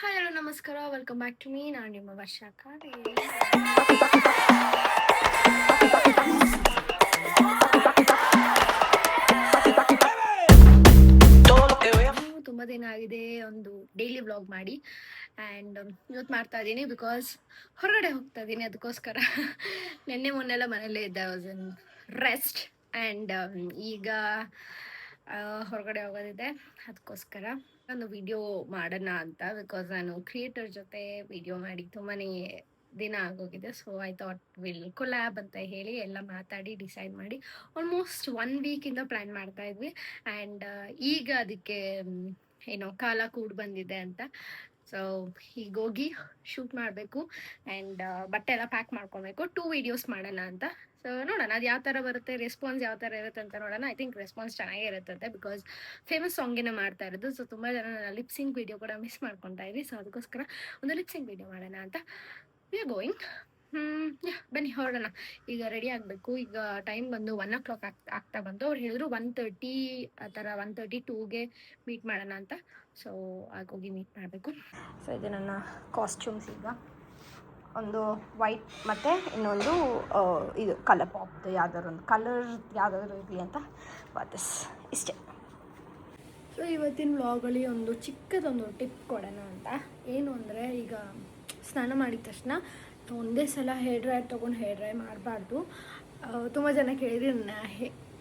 Hi hello ನಮಸ್ಕಾರ, welcome back to me. ನಾನು ನಿಮ್ಮ ವರ್ಷ ಕಾಡಿ. ತುಂಬ ದಿನ ಆಗಿದೆ ಒಂದು ಡೈಲಿ ವ್ಲಾಗ್ ಮಾಡಿ. ಆ್ಯಂಡ್ ಇವತ್ತು ಮಾಡ್ತಾ ಇದ್ದೀನಿ ಬಿಕಾಸ್ ಹೊರಗಡೆ ಹೋಗ್ತಾ ಇದ್ದೀನಿ. ಅದಕ್ಕೋಸ್ಕರ ನಿನ್ನೆ ಮೊನ್ನೆಲ್ಲ ಮನೇಲೇ ಇದ್ದೆ, ವಾಸ್ ಇನ್ ರೆಸ್ಟ್. ಆ್ಯಂಡ್ ಈಗ ಹೊರಗಡೆ ಹೋಗೋದಿದೆ. ಅದಕ್ಕೋಸ್ಕರ ಒಂದು ವಿಡಿಯೋ ಮಾಡೋಣ ಅಂತ, ಬಿಕಾಸ್ ನಾನು ಕ್ರಿಯೇಟರ್ ಜೊತೆ ವಿಡಿಯೋ ಮಾಡಿ ತುಂಬಾ ದಿನ ಆಗೋಗಿದೆ. So I thought will collab ಅಂತ ಹೇಳಿ ಎಲ್ಲ ಮಾತಾಡಿ ಡಿಸೈಡ್ ಮಾಡಿ ಆಲ್ಮೋಸ್ಟ್ 1 ವೀಕಿಂದ ಪ್ಲ್ಯಾನ್ ಮಾಡ್ತಾ ಇದ್ವಿ. ಆ್ಯಂಡ್ ಈಗ ಅದಕ್ಕೆ ಏನೋ ಕಾಲ ಕೂಡ್ ಬಂದಿದೆ ಅಂತ. ಸೊ ಈಗ ಹೋಗಿ ಶೂಟ್ ಮಾಡಬೇಕು ಆ್ಯಂಡ್ ಬಟ್ಟೆ ಎಲ್ಲ ಪ್ಯಾಕ್ ಮಾಡ್ಕೊಬೇಕು. 2 ವೀಡಿಯೋಸ್ ಮಾಡೋಣ ಅಂತ. ಸೊ ನೋಡೋಣ ಅದು ಯಾವ ಥರ ಬರುತ್ತೆ, ರೆಸ್ಪಾನ್ಸ್ ಯಾವ ಥರ ಇರುತ್ತೆ ಅಂತ ನೋಡೋಣ. ಐ ಥಿಂಕ್ ರೆಸ್ಪಾನ್ಸ್ ಚೆನ್ನಾಗೇ ಇರುತ್ತೆ ಬಿಕಾಸ್ ಫೇಮಸ್ ಸಾಂಗಿನ ಮಾಡ್ತಾ ಇರೋದು. ಸೊ ತುಂಬ ಜನ ಲಿಪ್ಸಿಂಗ್ ವೀಡಿಯೋ ಕೂಡ ಮಿಸ್ ಮಾಡ್ಕೊತಾ ಇದ್ವಿ. ಸೊ ಅದಕ್ಕೋಸ್ಕರ ಒಂದು ಲಿಪ್ಸಿಂಗ್ ವೀಡಿಯೋ ಮಾಡೋಣ ಅಂತ ವಿ ಆರ್ ಗೋಯಿಂಗ್. ಬನ್ನಿ ಹೊರಡೋಣ. ಈಗ ರೆಡಿ ಆಗಬೇಕು. ಈಗ ಟೈಮ್ ಬಂದು 1 o'clock ಆಗ್ತಾ ಬಂತು. ಅವ್ರು ಹೇಳಿದ್ರು 1:30 ಆ ಥರ 1:32ಗೆ ಮೀಟ್ ಮಾಡೋಣ ಅಂತ. ಸೊ ಆಗೋಗಿ ಮೀಟ್ ಮಾಡಬೇಕು. ಸೊ ಇದು ನನ್ನ ಕಾಸ್ಟ್ಯೂಮ್ಸ್. ಈಗ ಒಂದು ವೈಟ್ ಮತ್ತು ಇನ್ನೊಂದು ಇದು ಕಲರ್ ಪಾಪ್ದು ಯಾವ್ದಾದ್ರು ಒಂದು ಕಲರ್ ಯಾವುದಾದ್ರು ಇರಲಿ ಅಂತ ವಾಪಸ್ ಇಷ್ಟೇ. ಸೊ ಇವತ್ತಿನ ವ್ಲಾಗಲ್ಲಿ ಒಂದು ಚಿಕ್ಕದೊಂದು ಟಿಪ್ ಕೊಡೋಣ ಅಂತ. ಏನು ಅಂದರೆ, ಈಗ ಸ್ನಾನ ಮಾಡಿದ ತಕ್ಷಣ ಒಂದೇ ಸಲ ಹೇರ್ ಡ್ರೈಯರ್ ತೊಗೊಂಡು ಹೇರ್ ಡ್ರೈ ಮಾಡಬಾರ್ದು. ತುಂಬ ಜನ ಕೇಳಿದ್ರೆ ನನ್ನ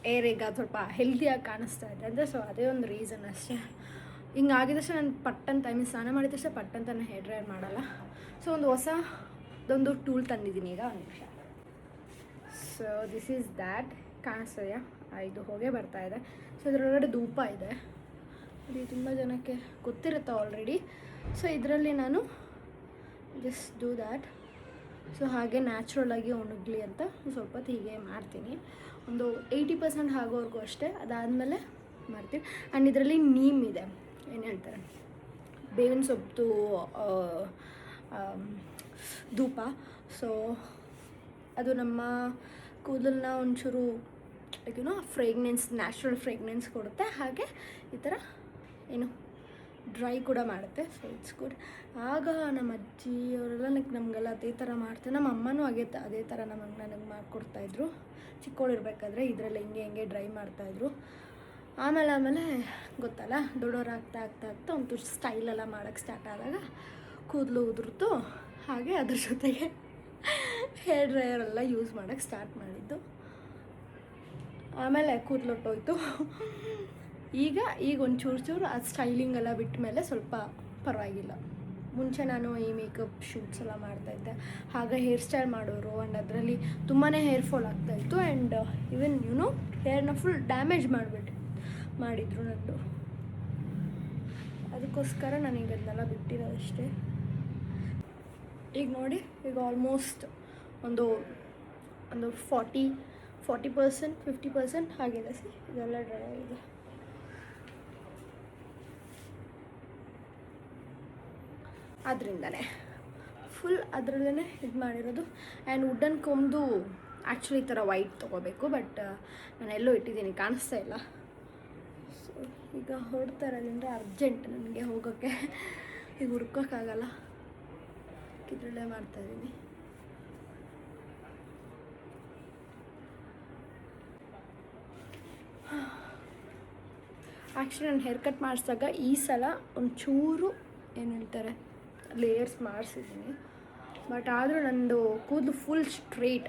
ಹೇರ್ ಈಗ ಸ್ವಲ್ಪ ಹೆಲ್ದಿಯಾಗಿ ಕಾಣಿಸ್ತಾ ಇದೆ ಅಂದರೆ, ಸೊ ಅದೇ ಒಂದು ರೀಸನ್ ಅಷ್ಟೇ. ಹಿಂಗಾಗಿದ ತಕ್ಷಣ ನಾನು ಪಟ್ಟಂತ ಸ್ನಾನ ಮಾಡಿದ ತಕ್ಷಣ ಪಟ್ಟಂತ ನಾನು ಹೇರ್ ಡ್ರೈಯರ್ ಮಾಡಲ್ಲ. ಸೊ ಒಂದು ಹೊಸದೊಂದು ಟೂಲ್ ತಂದಿದ್ದೀನಿ ಈಗ. ಒಂದು ನಿಮಿಷ. So this is that. ಕಾಣಿಸ್ತದೆಯಾ? ಇದು ಹೊಗೆ ಬರ್ತಾ ಇದೆ. ಸೊ ಇದರೊಳಗಡೆ ಧೂಪ ಇದೆ. ಇದು ತುಂಬ ಜನಕ್ಕೆ ಗೊತ್ತಿರುತ್ತೆ ಆಲ್ರೆಡಿ. ಸೊ ಇದರಲ್ಲಿ ನಾನು ಜಸ್ಟ್ ಡೂ ದ್ಯಾಟ್. ಸೊ ಹಾಗೆ ನ್ಯಾಚುರಲಾಗಿ ಒಣಗಲಿ ಅಂತ ಸ್ವಲ್ಪ ಹೊತ್ತು ಹೀಗೆ ಮಾಡ್ತೀನಿ. ಒಂದು 80% ಆಗೋವರೆಗೂ ಅಷ್ಟೇ. ಅದಾದಮೇಲೆ ಮಾಡ್ತೀನಿ. ಆ್ಯಂಡ್ ಇದರಲ್ಲಿ ನೀಮ್ ಇದೆ, ಏನು ಹೇಳ್ತಾರೆ, ಬೇವಿನ ಸೊಪ್ಪು ಧೂಪ. ಸೊ ಅದು ನಮ್ಮ ಕೂದಲನ್ನ ಒಂಚೂರು ಫ್ರೇಗ್ನೆನ್ಸ್, ನ್ಯಾಚುರಲ್ ಫ್ರೇಗ್ನೆನ್ಸ್ ಕೊಡುತ್ತೆ. ಹಾಗೆ ಈ ಥರ ಏನು ಡ್ರೈ ಕೂಡ ಮಾಡುತ್ತೆ. So it's good. ಆಗ ನಮ್ಮ ಅಜ್ಜಿ ಅವರೆಲ್ಲ ನಮಗೆಲ್ಲ ಅದೇ ಥರ ಮಾಡ್ತಾರೆ. ನಮ್ಮ ಅಮ್ಮನೂ ಅದೇ ಥರ ನನಗೆ ಮಾಡಿಕೊಡ್ತಾಯಿದ್ರು ಚಿಕ್ಕವಳಿರ್ಬೇಕಾದ್ರೆ. ಇದರಲ್ಲಿ ಹೆಂಗೆ ಡ್ರೈ ಮಾಡ್ತಾಯಿದ್ರು. ಆಮೇಲೆ ಗೊತ್ತಲ್ಲ, ದೊಡ್ಡವರಾಗ್ತಾ ಒಂದು ಸ್ಟೈಲೆಲ್ಲ ಮಾಡೋಕ್ಕೆ ಸ್ಟಾರ್ಟ್ ಆದಾಗ ಕೂದಲು ಉದುರ್ತು. ಹಾಗೆ ಅದ್ರ ಜೊತೆಗೆ ಹೇರ್ ಡ್ರೈಯರೆಲ್ಲ ಯೂಸ್ ಮಾಡೋಕ್ಕೆ ಸ್ಟಾರ್ಟ್ ಮಾಡಿದ್ದು. ಆಮೇಲೆ ಕೂದಲೊಟ್ಟೋಯ್ತು. ಈಗ ಒಂದು ಚೂರು ಅದು ಸ್ಟೈಲಿಂಗ್ ಎಲ್ಲ ಬಿಟ್ಟ ಮೇಲೆ ಸ್ವಲ್ಪ ಪರವಾಗಿಲ್ಲ. ಮುಂಚೆ ನಾನು ಈ ಮೇಕಪ್ ಶೂಟ್ಸ್ ಎಲ್ಲ ಮಾಡ್ತಾಯಿದ್ದೆ. ಹಾಗೆ ಹೇರ್ ಸ್ಟೈಲ್ ಮಾಡೋರು. ಆ್ಯಂಡ್ ಅದರಲ್ಲಿ ತುಂಬಾ ಹೇರ್ ಫಾಲ್ ಆಗ್ತಾಯಿತ್ತು. ಆ್ಯಂಡ್ ಈವನ್ ಹೇರ್ನ ಫುಲ್ ಡ್ಯಾಮೇಜ್ ಮಾಡಿದ್ರು ನನ್ನದು. ಅದಕ್ಕೋಸ್ಕರ ನಾನೀಗ ಅದನ್ನೆಲ್ಲ ಬಿಟ್ಟಿರೋದಷ್ಟೇ. ಈಗ ನೋಡಿ, ಈಗ ಆಲ್ಮೋಸ್ಟ್ ಒಂದು 40% 50% ಆಗಿದೆ. ಇದೆಲ್ಲ ಡ್ರೈ ಆಗಿದೆ. ಅದರಿಂದನೇ ಫುಲ್ ಅದರಲ್ಲೇ ಇದು ಮಾಡಿರೋದು. ಆ್ಯಂಡ್ ವುಡನ್ ಕೊಂಬು ಆ್ಯಕ್ಚುಲಿ ಈ ಥರ ವೈಟ್ ತೊಗೋಬೇಕು, ಬಟ್ ನಾನು ಎಲ್ಲೋ ಇಟ್ಟಿದ್ದೀನಿ, ಕಾಣಿಸ್ತಾ ಇಲ್ಲ. ಸೊ ಈಗ ಹೊರಡ್ತಾ ಇರೋದ್ರಿಂದ ಅರ್ಜೆಂಟ್ ನನಗೆ ಹೋಗೋಕ್ಕೆ. ಈಗ ಹುಡ್ಕೋಕ್ಕಾಗಲ್ಲ, ಇದರಲ್ಲೇ ಮಾಡ್ತಾಯಿದ್ದೀನಿ. ಆ್ಯಕ್ಚುಲಿ ನಾನು ಹೇರ್ ಕಟ್ ಮಾಡಿಸಿದಾಗ ಈ ಸಲ ಒಂಚೂರು ಏನು ಹೇಳ್ತಾರೆ ಲೇಯರ್ಸ್ ಮಾಡಿಸಿದ್ದೀನಿ. ಬಟ್ ಆದರೂ ನಂದು ಕೂದಲು full straight,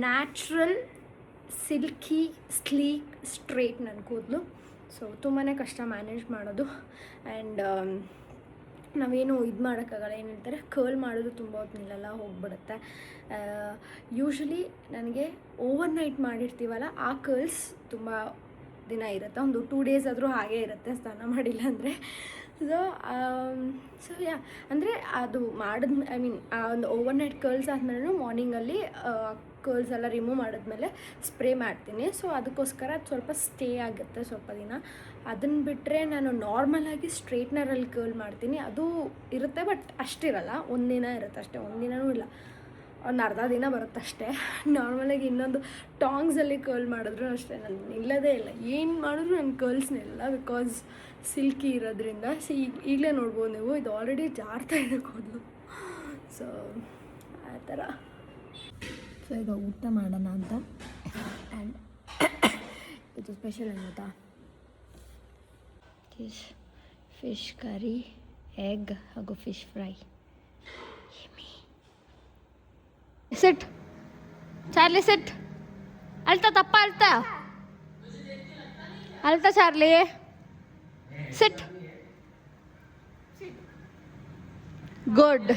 natural silky sleek straight ನನ್ನ ಕೂದಲು. ಸೊ ತುಂಬಾ ಕಷ್ಟ ಮ್ಯಾನೇಜ್ ಮಾಡೋದು. ಆ್ಯಂಡ್ ನಾವೇನು ಇದು ಮಾಡೋಕ್ಕಾಗಲ್ಲ, ಏನು ಹೇಳ್ತಾರೆ ಕರ್ಲ್ ಮಾಡೋದು ತುಂಬ ಹೊತ್ತು ನಿಲ್ಲಲ್ಲ, ಹೋಗ್ಬಿಡುತ್ತೆ. ಯೂಶ್ವಲಿ ನನಗೆ ಓವರ್ನೈಟ್ ಮಾಡಿರ್ತೀವಲ್ಲ ಆ ಕರ್ಲ್ಸ್ ತುಂಬ ದಿನ ಇರುತ್ತೆ. ಒಂದು 2 days ಆದರೂ ಹಾಗೇ ಇರುತ್ತೆ ಸ್ನಾನ ಮಾಡಿಲ್ಲ ಅಂದರೆ. ಸೊ ಅಂದರೆ ಅದು ಆ ಒಂದು ಓವರ್ನೈಟ್ ಕರ್ಲ್ಸ್ ಆದಮೇಲೆ ಮಾರ್ನಿಂಗಲ್ಲಿ ಕರ್ಲ್ಸ್ ಎಲ್ಲ ರಿಮೂವ್ ಮಾಡಿದ್ಮೇಲೆ ಸ್ಪ್ರೇ ಮಾಡ್ತೀನಿ. ಸೊ ಅದಕ್ಕೋಸ್ಕರ ಅದು ಸ್ವಲ್ಪ ಸ್ಟೇ ಆಗುತ್ತೆ ಸ್ವಲ್ಪ ದಿನ. ಅದನ್ನು ಬಿಟ್ಟರೆ ನಾನು ನಾರ್ಮಲಾಗಿ ಸ್ಟ್ರೈಟ್ನರಲ್ಲಿ ಕರ್ಲ್ ಮಾಡ್ತೀನಿ. ಅದು ಇರುತ್ತೆ, ಬಟ್ ಅಷ್ಟಿರಲ್ಲ, ಒಂದಿನ ಇರುತ್ತೆ ಅಷ್ಟೇ, ಒಂದಿನವೂ ಇಲ್ಲ. ಒಂದು ಅರ್ಧ ದಿನ ಬರುತ್ತಷ್ಟೇ. ನಾರ್ಮಲಾಗಿ ಇನ್ನೊಂದು ಟಾಂಗ್ಸಲ್ಲಿ ಕರ್ಲ್ ಮಾಡಿದ್ರು ಅಷ್ಟೇ, ನಾನು ನಿಲ್ಲದೇ ಇಲ್ಲ, ಏನು ಮಾಡಿದ್ರು ನನ್ನ ಕರ್ಲ್ಸ್ನೆಲ್ಲ, ಬಿಕಾಸ್ ಸಿಲ್ಕಿ ಇರೋದ್ರಿಂದ. ಈಗಲೇ ನೋಡ್ಬೋದು ನೀವು, ಇದು ಆಲ್ರೆಡಿ ಜಾರ್ತಾ ಇದೆ ಕೂದಲು. ಸೊ ಆ ಥರ. ಸೊ ಈಗ ಊಟ ಮಾಡೋಣ ಅಂತ. ಆ್ಯಂಡ್ ಇದು ಸ್ಪೆಷಲ್ ಏನು ಗೊತ್ತಾ, ಫಿಶ್ ಕರಿ, ಎಗ್ ಹಾಗೂ ಫಿಶ್ ಫ್ರೈ. ಸಿಟ್ ಚಾರ್ಲಿ, ಸಿಟ್. ಅಳ್ತಾ ತಪ್ಪ, ಅಳ್ತಾ ಚಾರ್ಲಿ, ಸಿಟ್. ಗುಡ್.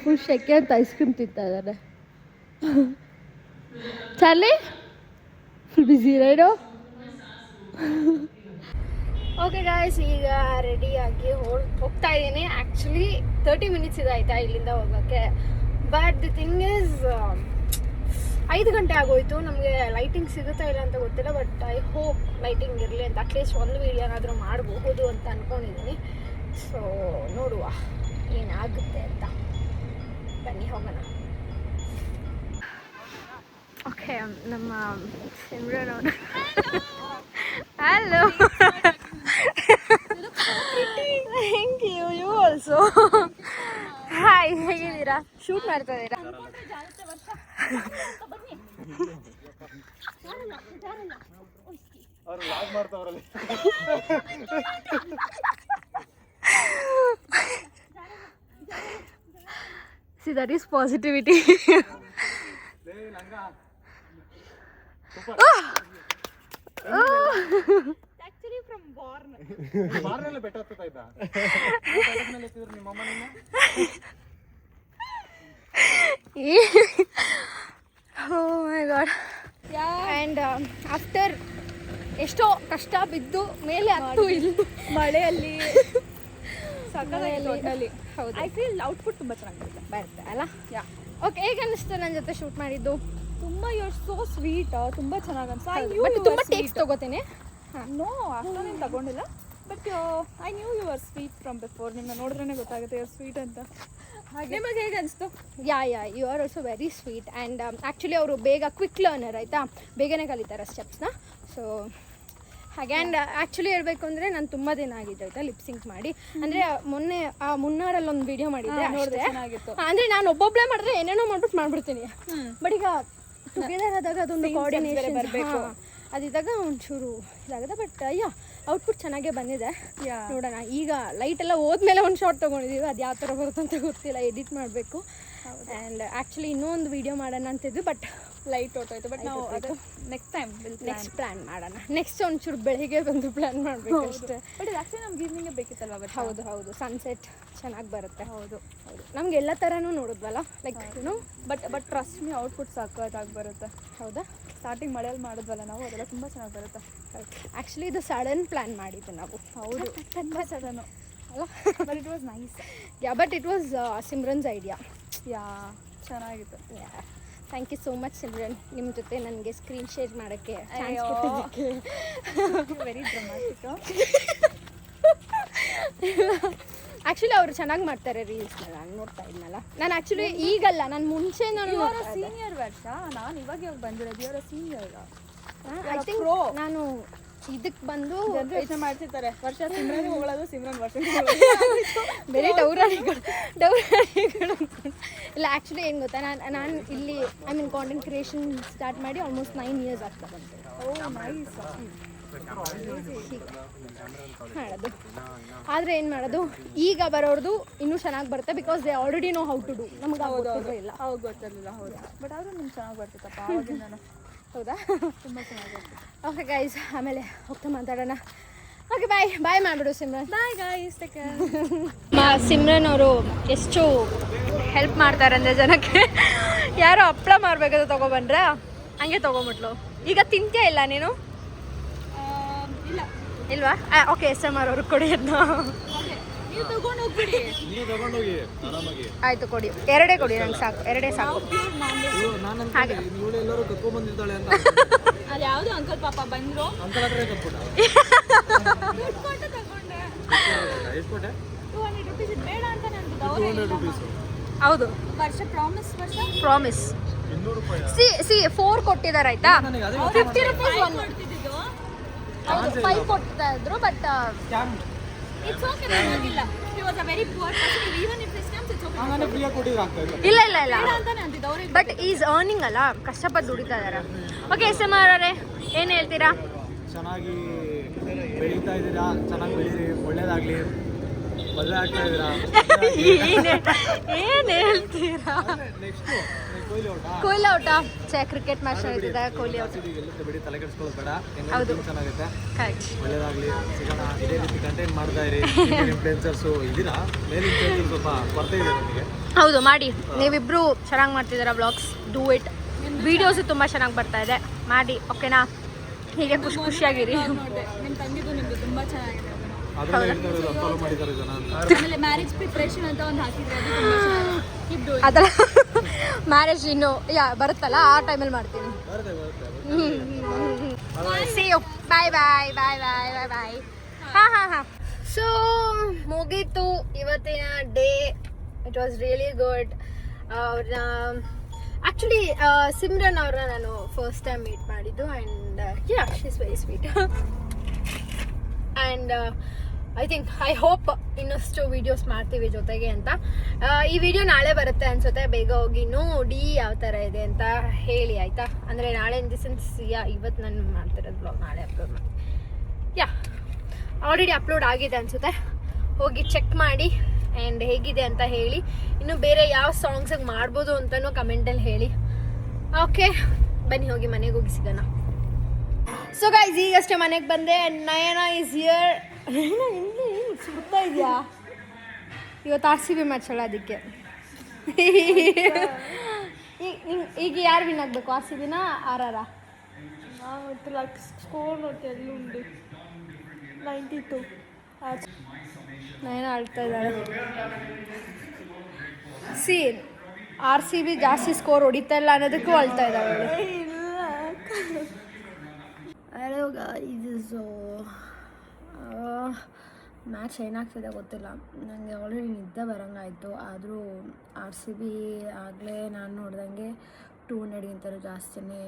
ಫುಲ್ ಶೆಕೆ ಅಂತ ಐಸ್ ಕ್ರೀಮ್ ತಿಂತಾ ಇದ್ದಾರೆ. Charlie full busy raid. Okay guys, ಈಗ ರೆಡಿಯಾಗಿ ಹೋಗ್ತಾ ಇದ್ದೀನಿ. ಆ್ಯಕ್ಚುಲಿ 30 ಮಿನಿಟ್ಸ್ ಇದೆ ಆಯಿತಾ ಇಲ್ಲಿಂದ ಹೋಗೋಕ್ಕೆ. ಬಟ್ ದಿ ಥಿಂಗ್ ಈಸ್ 5 ಗಂಟೆ ಆಗೋಯ್ತು. ನಮಗೆ ಲೈಟಿಂಗ್ ಸಿಗುತ್ತಾ ಇಲ್ಲ ಅಂತ ಗೊತ್ತಿಲ್ಲ, ಬಟ್ ಐ ಹೋಪ್ ಲೈಟಿಂಗ್ ಇರಲಿ ಅಂತ ಅಟ್ಲೀಸ್ಟ್ ಒಂದು ವೀಡಿಯೋನಾದರೂ ಮಾಡಬಹುದು ಅಂತ ಅಂದ್ಕೊಂಡಿದ್ದೀನಿ. ಸೊ ನೋಡುವ ಏನಾಗುತ್ತೆ ಅಂತ. ಬನ್ನಿ ಹೋಗೋಣ. ಓಕೆ, ನಮ್ಮ ಸಿಮ್ರನ್ ಅವರು. Hello. Thank you. You also. Hi, ಹೇಗಿದ್ದೀರಾ? ಶೂಟ್ ಮಾಡ್ತಾ ಇದ್ದೀರಾ? See, that is positivity. Actually from born. ಮಾರ್ನೆಲ್ಲ ಬೆಟ್ಟ ಹತ್ತುತ್ತಾ ಇದ್ದ. ಮೇಲೆ ಎತ್ತಿದ್ರು ನಿಮ್ಮ ಅಮ್ಮ ನಿನ್ನ. Oh my god. Yeah. And after ಎಷ್ಟೋ ಕಷ್ಟ ಬಿದ್ದು ಮೇಲೆ ಹತ್ತು ಇಲ್ಲಿ ಮಳೆಯಲ್ಲಿ ಸಕ್ಕತ್ತಾಗಿ. ಹೌದು. ಐ ಫೀಲ್ ಔಟ್ಪುಟ್ ತುಂಬ ಚೆನ್ನಾಗಿರುತ್ತೆ ಬರುತ್ತೆ ಅಲ್ಲ. ಯಾ. ಓಕೆ, ಹೇಗೆ ಅನ್ನಿಸ್ತು ನನ್ನ ಜೊತೆ ಶೂಟ್ ಮಾಡಿದ್ದು? ತುಂಬ ಯು ಆರ್ ಸೋ ಸ್ವೀಟ್, ತುಂಬ ಚೆನ್ನಾಗಿ ಅನ್ಸ. ಐ ನ್ಯೂ ಬಟ್ ತುಂಬ ಟೇಕ್ಸ್ ತಗೋತೀನಿ. ನೋ, ಅಷ್ಟೊಂದೇನು ತಗೊಂಡಿಲ್ಲ. But I knew you are sweet from before. ನಿಮ್ಮನ್ನ ನೋಡಿದ್ರೇ ಗೊತ್ತಾಗುತ್ತೆ ಯು ಆರ್ ಸ್ವೀಟ್ ಅಂತ. ಹಾಗೆ ನಿಮಗೆ ಹೇಗೆ ಅನಿಸ್ತು? Yeah you are also very sweet. And actually ಅವರು ಬೇಗ ಕ್ವಿಕ್ ಲರ್ನರ್ ಆಯಿತಾ, ಬೇಗನೆ ಕಲಿತಾರೆ ಸ್ಟೆಪ್ಸ್ನ. ಸೊ ಹಾಗೆ. ಆ್ಯಂಡ್ ಆ್ಯಕ್ಚುಲಿ ಹೇಳಬೇಕು ಅಂದರೆ ನಾನು ತುಂಬ ದಿನ ಆಗಿದ್ದು ಆಯಿತಾ ಲಿಪ್ಸಿಂಕ್ ಮಾಡಿ. ಅಂದರೆ ಮೊನ್ನೆ ಮುನ್ನಾರಲ್ಲಿ ಒಂದು ವಿಡಿಯೋ ಮಾಡಿದ್ದೆ, ಚೆನ್ನಾಗಿತ್ತು. ಅಂದರೆ ನಾನು ಒಬ್ಬೊಬ್ಬಳೇ ಮಾಡಿದ್ರೆ ಏನೇನೋ ಮಾಡ್ಬಿಡ್ತೀನಿ. ಬಟ್ ಈಗ ಟುಗೆದರ್ ಆದಾಗ ಅದೊಂದು ಕೋಆರ್ಡಿನೇಷನ್ ಬರಬೇಕು, ಅದಿದ್ದಾಗ ಒಂಚೂರು ಇದಾಗುತ್ತೆ. ಬಟ್ ಔಟ್ಪುಟ್ ಚೆನ್ನಾಗೇ ಬಂದಿದೆ. ನೋಡೋಣ. ಈಗ ಲೈಟ್ ಎಲ್ಲ ಹೋದ್ಮೇಲೆ ಒಂದು ಶಾರ್ಟ್ ತೊಗೊಂಡಿದ್ದೀವಿ, ಅದು ಯಾವ ಥರ ಬರುತ್ತೆ ಅಂತ ಗೊತ್ತಿಲ್ಲ, ಎಡಿಟ್ ಮಾಡಬೇಕು. ಆ್ಯಂಡ್ ಆ್ಯಕ್ಚುಲಿ ಇನ್ನೊಂದು ವೀಡಿಯೋ ಮಾಡೋಣ ಅಂತಿದ್ವಿ, ಬಟ್ ಲೈಟ್ ಹೊಟ್ಟೋಯ್ತು. ಬಟ್ ನಾವು ಅದು ನೆಕ್ಸ್ಟ್ ಪ್ಲ್ಯಾನ್ ಮಾಡೋಣ. ನೆಕ್ಸ್ಟ್ ಒಂಚೂರು ಬೆಳಿಗ್ಗೆ ಬಂದು ಪ್ಲ್ಯಾನ್ ಮಾಡಬೇಕು ಅಷ್ಟೇ. ಬಟ್ ಇದು ಆ್ಯಕ್ಚುಲಿ ನಮ್ಗೆ ಈವ್ನಿಂಗೇ ಬೇಕಿತ್ತಲ್ವ? ಬಟ್ ಹೌದು, ಸನ್ಸೆಟ್ ಚೆನ್ನಾಗಿ ಬರುತ್ತೆ. ಹೌದು, ನಮ್ಗೆ ಎಲ್ಲ ಥರನೂ ನೋಡಿದ್ವಲ್ಲ, ಲೈಕ್ ಏನು. ಬಟ್ ಟ್ರಸ್ಟ್ ಮೀ, ಔಟ್ಪುಟ್ ಸಕ್ಕತ್ತಾಗಿ ಬರುತ್ತೆ. ಹೌದಾ? ಸ್ಟಾರ್ಟಿಂಗ್ ಮಳೆಯಲ್ಲಿ ಮಾಡಿದ್ವಲ್ಲ ನಾವು, ಅದೆಲ್ಲ ತುಂಬ ಚೆನ್ನಾಗಿ ಬರುತ್ತೆ. ಆ್ಯಕ್ಚುಲಿ ಇದು ಸಡನ್ ಪ್ಲ್ಯಾನ್ ಮಾಡಿದ್ದು ನಾವು. ಹೌದು, ತುಂಬ ಸಡನ್ನು ಅಲ್ಲ. But it was nice. But it was Simran's idea. ಚೆನ್ನಾಗಿತ್ತು. Thank you so much Simran, ನಿಮ್ಮ ಜೊತೆ ನನಗೆ ಸ್ಕ್ರೀನ್ ಶೇರ್ ಮಾಡೋಕ್ಕೆ ವೆರಿ ಡ್ರಾಮ್ಯಾಟಿಕ್. ಆ್ಯಕ್ಚುಲಿ ಅವರು ಚೆನ್ನಾಗಿ ಮಾಡ್ತಾರೆ ರೀಲ್ಸ್ನ, ನಾನು ನೋಡ್ತಾ ಇದ್ನಲ್ಲ. ನಾನು ಆ್ಯಕ್ಚುಲಿ ಈಗಲ್ಲ, ನಾನು ಮುಂಚೆ ಸೀನಿಯರ್ ವರ್ಷ, ನಾನು ಇವಾಗ ಬಂದಿರೋದು. ಇವರ ಸೀನಿಯರ್. ಐ ಥಿಂಕ್ ನಾನು ಇದಕ್ಕೆ ಬಂದು ಯೋಚನೆ ಮಾಡ್ತಿರ್ತಾರೆ, ವರ್ಷ ಸಿಮ್ರನ್ ಹೋಗೋದು, ಸಿಮ್ರನ್ ವರ್ಷ ಬೇರೆ ಡೌರಾಣಿಗಳು. ಇಲ್ಲ, ಆ್ಯಕ್ಚುಲಿ ಏನು ಗೊತ್ತಾ, ನಾನು ಇಲ್ಲಿ I mean content creation start ಮಾಡಿ ಆಲ್ಮೋಸ್ಟ್ 9 years ಆಗ್ತಾ ಬಂತು. ಮಾಡೋದು. ಆದರೆ ಏನು ಮಾಡೋದು, ಈಗ ಬರೋರ್ದು ಇನ್ನೂ ಚೆನ್ನಾಗಿ ಬರುತ್ತೆ, because they already know how to do. ನಮ್ಗೆ ಗೊತ್ತಿರಲಿಲ್ಲ. ಗೊತ್ತಿರಲಿಲ್ಲ. ಹೌದು, ಬಟ್ ಆದರೂ ನಿಮ್ಗೆ ಚೆನ್ನಾಗಿ ಬರ್ತಿತ್ತಪ್ಪ ಆವಾಗಿಂದ. ಹೌದಾ? ತುಂಬ ಚೆನ್ನಾಗಿ ಬರ್ತಿತ್ತು. ಓಕೆ ಗೈಸ್, ಆಮೇಲೆ ಹೋಗ್ತಾ ಮಾತಾಡೋಣ. ಓಕೆ, ಬಾಯ್ ಮಾಡಿಬಿಡು Simran. Bye guys, take care. Simran ಅವರು ಎಷ್ಟು ಹೆಲ್ಪ್ ಮಾಡ್ತಾರೆ ಅಂದರೆ ಜನಕ್ಕೆ. ಯಾರೋ ಹಪ್ಪಳ ಮಾರಬೇಕಾದ್ರೆ ತೊಗೊಬಂದ್ರೆ ಹಂಗೆ ತೊಗೊಂಬಿಟ್ಲು. ಈಗ ತಿಂತೀಯ ಇಲ್ಲ ನೀನು? ಇಲ್ವಾ? ಓಕೆ, SMR ಅವ್ರಿಗೆ ಕೊಡಿ ಅದನ್ನ. ನೀವು ತಗೊಂಡು ಹೋಗ್ಬಿಡಿ. ಆಯಿತು, ಕೊಡಿ. ಎರಡೇ ಕೊಡಿ, ನಂಗೆ ಸಾಕು. ಎರಡೇ ಸಾಕು. ಹಾಗೆ ಎಲ್ಲರೂ ಕರ್ಕೊಂಡ್ ಬಂದಿದ್ದಾಳೆ ಅಂತ. ಅದು ಯಾವುದು ಅಂಕಲ್ ಪಾಪ ಬಂದರು, ಅಂಕಲ್ ಹತ್ರ ದುಡ್ಡು ಕೊಟ್ಟು ತಗೊಂಡೆ. ಎಷ್ಟು ಕೊಟ್ಟೆ? 200 rupees ಇದು ಬೇಡ ಅಂತ ನಂದು 200 rupees. ಹೌದು ವರ್ಷ ಪ್ರಾಮಿಸ್ ಪ್ರಾಮಿಸ್ 200 ರೂಪಾಯಿ. ಸಿ 4 ಕೊಟ್ಟಿದ್ದಾರೆ ಆಯ್ತಾ, ನನಗೆ ಅದೇ 50 rupees one. ಹೌದು 5 ಕೊಡ್ತಾ ಇದ್ರು ಬಟ್ ಸ್ಕ್ಯಾಮ್. ಇಟ್ಸ್ ಓಕೆ, ಪರವಾಗಿಲ್ಲ. He was a very poor person, even if the scams it's okay. ಹಂಗಂದ್ರೆ ಫ್ರೀಯಾಗಿ ಕೊಟ್ಟಿದ್ರು ಆಗ್ತಾ ಇಲ್ಲ. ಇಲ್ಲ ಇಲ್ಲ ಇಲ್ಲ ಬೇಡ ಅಂತಾನೆ ಅಂತಿದ್ದು ಅವ್ರಿಗೆ. ಬಟ್ ಈಸ್ ಅರ್ನಿಂಗ್ ಅಲ್ಲ, ಕಷ್ಟಪಟ್ಟು ದುಡಿತಾ ಇದಾರೆ. ಓಕೆ SM ಅವರೇ ಏನು ಹೇಳ್ತೀರಾ? ಚೆನ್ನಾಗಿ ಬೆಳೀತಾ ಇದ್ದೀರಾ, ಚೆನ್ನಾಗಿ ಬೆಳೀರಿ, ಒಳ್ಳೇದಾಗ್ಲಿ. ಮದುವೆ ಆಗ್ತಾ ಇದ್ದೀರಾ. ಏನು ಹೇಳ್ತೀರಾ? Next Kohli out. Kohli out cricket match ನಡೀತಿದೆ. ಕೊಹ್ಲಿ ಔಟ್ ಗೆಲ್ಲುತ್ತೆ ಬಿಡಿ, ತಲೆ ಕೆಡಿಸ್ಕೊಳ್ಳೋದು ಬೇಡ. ಹೌದು. ಹೆಂಗ್ ಚೆನ್ನಾಗುತ್ತೆ, ಕರೆಕ್ಟ್. ಒಳ್ಳೇದಾಗ್ಲಿ. ಸಿಗೋಣ, ಇದೇ ರೀತಿ ಕಂಟೆಂಟ್ ಮಾಡ್ತಾ ಇರಿ. ಇನ್ಫ್ಲುಯೆನ್ಸರ್ಸು ಇದ್ದೀರಾ, ಮೇಲ್ ಇನ್ಫ್ಲುಯೆನ್ಸರ್ ಸ್ವಲ್ಪ ಕೊರತೆ ಇದೆ ನಮಗೆ. ಹೌದು ಮಾಡಿ, ನೀವಿಬ್ರು ಚೆನ್ನಾಗಿ ಮಾಡ್ತಿದ್ದೀರಾ ವ್ಲಾಗ್ಸ್. Do it. ವಿಡಿಯೋಸು ತುಂಬ ಚೆನ್ನಾಗಿ ಬರ್ತಾ ಇದೆ, ಮಾಡಿ. ಓಕೆನಾ? ಹೀಗೆ ಖುಷಿಯಾಗಿರಿ. ನೋಡಿದೆ ನಿಮ್ಮ ತಂಗಿದು ನಿಮ್ದು ತುಂಬಾ ಚೆನ್ನಾಗಿದೆ. ಅದರಲ್ಲೇ ಹೇಳ್ತಾ ಇರೋದು ಫಾಲೋ ಮಾಡಿದ್ದಾರೆ ಜನ ಅಂತ. ಆಮೇಲೆ ಮ್ಯಾರೇಜ್ ಪ್ರಿಪ್ರೇಷನ್ ಅಂತ ಒಂದು ಹಾಕಿದ್ರೆ ಅದು ತುಂಬಾ ಚೆನ್ನಾಗಿದೆ. Keep doing. ಅದರ ಮ್ಯಾರೇಜ್ ಇನ್ನು ಬರುತ್ತಲ್ಲ ಆ ಟೈಮಲ್ಲಿ ಮಾಡ್ತೀನಿ. ಬರುತ್ತೆ. See you. Bye bye. Bye bye. Bye bye. ಹಾಂ. ಸೊ ಮುಗೀತು ಇವತ್ತಿನ day. It was really good. ಅವ್ರನ್ನ ಆ್ಯಕ್ಚುಲಿ ಸಿಮ್ರನ್ ಅವ್ರನ್ನ ನಾನು ಫಸ್ಟ್ ಟೈಮ್ ಮೀಟ್ ಮಾಡಿದ್ದು. And yeah, she is very sweet. And I hope ಇನ್ನಷ್ಟು ವೀಡಿಯೋಸ್ ಮಾಡ್ತೀವಿ ಜೊತೆಗೆ ಅಂತ. ಈ ವಿಡಿಯೋ ನಾಳೆ ಬರುತ್ತೆ ಅನ್ಸುತ್ತೆ. ಬೇಗ ಹೋಗಿ ನೋಡಿ ಯಾವ ಥರ ಇದೆ ಅಂತ ಹೇಳಿ ಆಯಿತಾ. ಅಂದರೆ ನಾಳೆ ಇನ್ ದಿ ಸೆನ್ಸ್ ಇವತ್ತು ನಾನು ಮಾಡ್ತಿರೋದು ಬ್ಲಾಗ್ ನಾಳೆ ಅಪ್ಲೋಡ್ ಮಾಡಿ. ಆಲ್ರೆಡಿ ಅಪ್ಲೋಡ್ ಆಗಿದೆ ಅನಿಸುತ್ತೆ. ಹೋಗಿ ಚೆಕ್ ಮಾಡಿ ಆ್ಯಂಡ್ ಹೇಗಿದೆ ಅಂತ ಹೇಳಿ. ಇನ್ನು ಬೇರೆ ಯಾವ ಸಾಂಗ್ಸಿಗೆ ಮಾಡ್ಬೋದು ಅಂತಲೂ ಕಮೆಂಟಲ್ಲಿ ಹೇಳಿ. ಓಕೆ, ಬನ್ನಿ ಹೋಗಿ ಮನೆಗೆ ಹೋಗಿ ಸಿಗೋಣ. ಸೊ ಗೈಸ್, ಈಗಷ್ಟೇ ಮನೆಗೆ ಬಂದೆ. ನಯನ ಈಸ್ ಹಿಯರ್. ನಯನ ಎಲ್ಲಿ ಸುಡ್ತಾ ಇದೆಯಾ? ಇವತ್ತು RCB ಮ್ಯಾಚ್ ಅಲ್ಲ, ಅದಕ್ಕೆ. ಈಗ ಯಾರು ವಿನ್ ಆಗಬೇಕು, RCBನ RR? ಸ್ಕೋರ್ ನೋಡಿ ಎಲ್ಲುಂಡು 92. ನಯನ ಆಡ್ತಾ ಇದ್ದಾಳೆ. ಸಿ RCB ಜಾಸ್ತಿ ಸ್ಕೋರ್ ಹೊಡಿತಾ ಇಲ್ಲ ಅನ್ನೋದಕ್ಕೂ ಅಳ್ತಾ ಇದ್ದಾಳೆ. ಹಲೋ ಗೈಸ್, ಸೊ ಮ್ಯಾಚ್ ಏನಾಗ್ತಿದೆ ಗೊತ್ತಿಲ್ಲ ನನಗೆ. ಆಲ್ರೆಡಿ ನಿದ್ದೆ ಬರೋಂಗಾಯಿತು. ಆದರೂ RCB ಆಗಲೇ ನಾನು ನೋಡ್ದಂಗೆ 200ಗಿಂತಲೂ ಜಾಸ್ತಿನೇ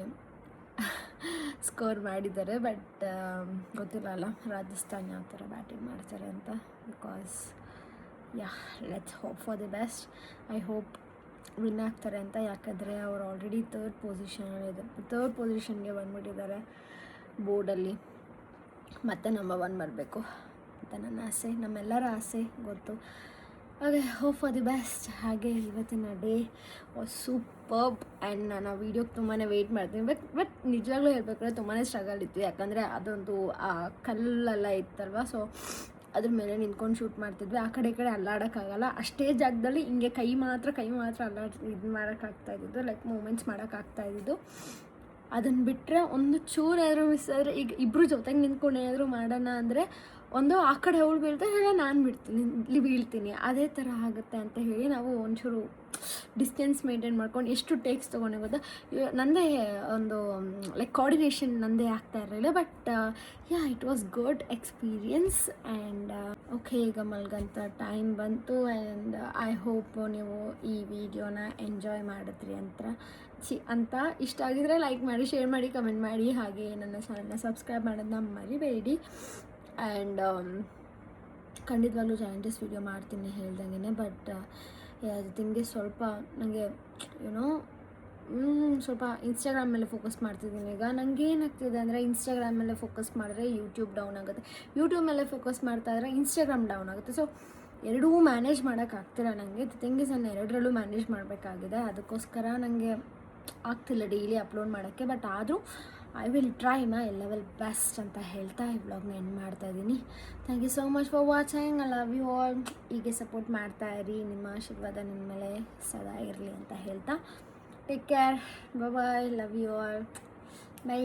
ಸ್ಕೋರ್ ಮಾಡಿದ್ದಾರೆ. ಬಟ್ ಗೊತ್ತಿಲ್ಲ ಅಲ್ಲ ರಾಜಸ್ಥಾನ್ ಯಾವ ಥರ ಬ್ಯಾಟಿಂಗ್ ಮಾಡ್ತಾರೆ ಅಂತ. Because let's hope for the best. I hope win ಆಗ್ತಾರೆ ಅಂತ. ಯಾಕಂದರೆ ಅವ್ರು ಆಲ್ರೆಡಿ ಥರ್ಡ್ ಪೊಸಿಷನ್ಗೆ ಬಂದುಬಿಟ್ಟಿದ್ದಾರೆ ಬೋರ್ಡಲ್ಲಿ. ಮತ್ತೆ ನಂಬರ್ 1 ಬರಬೇಕು ಅಂತ ನನ್ನ ಆಸೆ, ನಮ್ಮೆಲ್ಲರ ಆಸೆ ಗೊತ್ತು. ಹಾಗೆ ಹೋಪ್ ಫಾರ್ ದಿ ಬೆಸ್ಟ್. ಹಾಗೆ ಇವತ್ತಿನ ಡೇ ವಾಸ್ ಸೂಪರ್ಬ್. ಆ್ಯಂಡ್ ನಾನು ಆ ವೀಡಿಯೋಗೆ ತುಂಬಾ ವೆಯ್ಟ್ ಮಾಡ್ತೀನಿ. ಬಟ್ ನಿಜವಾಗ್ಲೂ ಹೇಳಬೇಕಾದ್ರೆ ತುಂಬಾ ಸ್ಟ್ರಗಲ್ ಇತ್ತು. ಯಾಕಂದರೆ ಅದೊಂದು ಕಲ್ಲೆಲ್ಲ ಇತ್ತಲ್ವ. ಸೊ ಅದ್ರ ಮೇಲೆ ನಿಂತ್ಕೊಂಡು ಶೂಟ್ ಮಾಡ್ತಿದ್ವಿ. ಆ ಕಡೆ ಈ ಕಡೆ ಅಲ್ಲಾಡೋಕ್ಕಾಗಲ್ಲ. ಅಷ್ಟೇ ಜಾಗದಲ್ಲಿ ಹಿಂಗೆ ಕೈ ಮಾತ್ರ ಇದು ಮಾಡೋಕ್ಕಾಗ್ತಾಯಿದ್ದು, ಲೈಕ್ ಮೂಮೆಂಟ್ಸ್ ಮಾಡೋಕ್ಕಾಗ್ತಾಯಿದ್ದು. ಅದನ್ನು ಬಿಟ್ಟರೆ ಒಂದು ಚೂರು ಏನಾದರೂ ಮಿಸ್ ಆದರೆ, ಈಗ ಇಬ್ಬರು ಜೊತೆಗೆ ನಿಂತ್ಕೊಂಡು ಏನಾದರೂ ಮಾಡೋಣ ಅಂದರೆ ಒಂದು ಆ ಕಡೆ ಅವಳು ಬೀಳ್ತಾರೆ, ಇಲ್ಲ ನಾನು ಬಿಡ್ತೀನಿ, ಇಲ್ಲಿ ಬೀಳ್ತೀನಿ, ಅದೇ ಥರ ಆಗುತ್ತೆ ಅಂತ ಹೇಳಿ ನಾವು ಒಂಚೂರು ಡಿಸ್ಟೆನ್ಸ್ ಮೇಂಟೈನ್ ಮಾಡ್ಕೊಂಡು ಎಷ್ಟು ಟೇಕ್ಸ್ ತೊಗೊಂಡೆ ಗೊತ್ತಾ. ನನ್ನದೇ ಒಂದು ಲೈಕ್ ಕೋಆರ್ಡಿನೇಷನ್ ನನ್ನದೇ ಆಗ್ತಾ ಇರಲಿಲ್ಲ. But it was good experience. And okay, ಈಗ ಮಲ್ಗಂತ ಟೈಮ್ ಬಂತು. ಆ್ಯಂಡ್ ಐ ಹೋಪ್ ನೀವು ಈ ವಿಡಿಯೋನ ಎಂಜಾಯ್ ಮಾಡಿದ್ರಿ ಅಂತ ಇಷ್ಟ ಆಗಿದ್ರೆ ಲೈಕ್ ಮಾಡಿ, ಶೇರ್ ಮಾಡಿ, ಕಮೆಂಟ್ ಮಾಡಿ. ಹಾಗೆ ನನ್ನ ಚಾನಲ್ನ ಸಬ್ಸ್ಕ್ರೈಬ್ ಮಾಡೋದನ್ನ ಮರಿಬೇಡಿ. ಆ್ಯಂಡ್ ಖಂಡಿತವಾಗ್ಲೂ ಚಾಲೆಂಜಸ್ ವೀಡಿಯೋ ಮಾಡ್ತೀನಿ ಹೇಳ್ದಂಗೆ. ಬಟ್ ತಿಂಗೆ ಸ್ವಲ್ಪ ನನಗೆ ಸ್ವಲ್ಪ ಇನ್ಸ್ಟಾಗ್ರಾಮ್ ಮೇಲೆ ಫೋಕಸ್ ಮಾಡ್ತಿದ್ದೀನಿ. ಈಗ ನನಗೆ ಏನಾಗ್ತಿದೆ ಅಂದರೆ, ಇನ್ಸ್ಟಾಗ್ರಾಮ್ ಮೇಲೆ ಫೋಕಸ್ ಮಾಡಿದ್ರೆ ಯೂಟ್ಯೂಬ್ ಡೌನ್ ಆಗುತ್ತೆ, ಯೂಟ್ಯೂಬ್ ಮೇಲೆ ಫೋಕಸ್ ಮಾಡ್ತಾ ಇದ್ರೆ ಇನ್ಸ್ಟಾಗ್ರಾಮ್ ಡೌನ್ ಆಗುತ್ತೆ. ಸೊ ಎರಡೂ ಮ್ಯಾನೇಜ್ ಮಾಡೋಕ್ಕಾಗ್ತಿಲ್ಲ ನನಗೆ. ತಿಂಗಿಸ್ ನಾನು ಎರಡರಲ್ಲೂ ಮ್ಯಾನೇಜ್ ಮಾಡಬೇಕಾಗಿದೆ. ಅದಕ್ಕೋಸ್ಕರ ನನಗೆ ಆಗ್ತಿಲ್ಲ ಡೈಲಿ ಅಪ್ಲೋಡ್ ಮಾಡೋಕ್ಕೆ. ಬಟ್ ಆದರೂ I will try my level best ಅಂತ ಹೇಳ್ತಾ ಈ ವ್ಲಾಗ್ನ ಎಂಡ್ ಮಾಡ್ತಾಯಿದ್ದೀನಿ. Thank you so much for watching. I love you all. ಹೀಗೆ ಸಪೋರ್ಟ್ ಮಾಡ್ತಾ ಇರಿ. ನಿಮ್ಮ ಆಶೀರ್ವಾದ ನಿಮ್ಮ ಮೇಲೆ ಸದಾ ಇರಲಿ ಅಂತ ಹೇಳ್ತಾ take care. Bye. Love you all. By.